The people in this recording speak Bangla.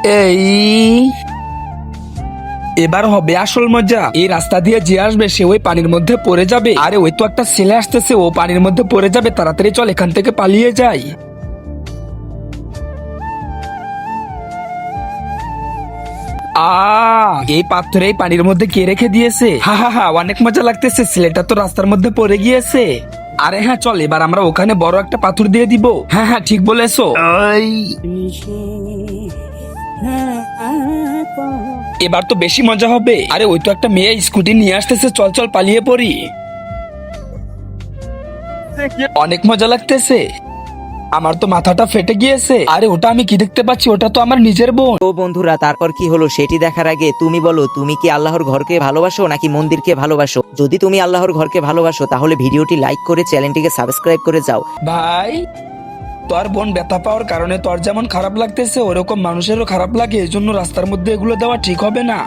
এই এবার হবে আসল মজা। এই রাস্তা দিয়ে যে আসবে সে ওই পানির মধ্যে পড়ে যাবে। আরে ওই তো একটা ছেলে আসতেছে, ও পানির মধ্যে পড়ে যাবে। তাড়াতাড়ি চল, এখান থেকে পালিয়ে যাই। এই পাথরে এই পানির মধ্যে কে রেখে দিয়েছে? হা হা হা, অনেক মজা লাগতেছে। ছেলেটা তো রাস্তার মধ্যে পড়ে গিয়েছে। আরে হ্যাঁ, চল এবার আমরা ওখানে বড় একটা পাথর দিয়ে দিব। হ্যাঁ হ্যাঁ, ঠিক বলেছো। এবার তো বেশি মজা হবে। আরে ওই তো একটা মেয়ে স্কুটি নিয়ে আসতেছে, চল চল পালিয়ে পড়ি। অনেক মজা লাগতেছে। আমার তো মাথাটা ফেটে গিয়েছে। আরে ওটা আমি কি দেখতে পাচ্ছি? ওটা তো আমার নিজের বোন। তো বন্ধুরা, তারপর কি হলো সেটি দেখার আগে তুমি বলো, তুমি কি আল্লাহর ঘরকে ভালোবাসো নাকি মন্দিরকে ভালোবাসো? যদি তুমি আল্লাহর ঘরকে ভালোবাসো তাহলে ভিডিওটি লাইক করে চ্যানেলটিকে সাবস্ক্রাইব করে যাও। ভাই, তোর বোন ব্যথা পাওয়ার কারণে তোর যেমন খারাপ লাগতেছে ওরকম মানুষেরও খারাপ লাগে, এজন্য রাস্তার মধ্যে এগুলো দেওয়া ঠিক হবে না।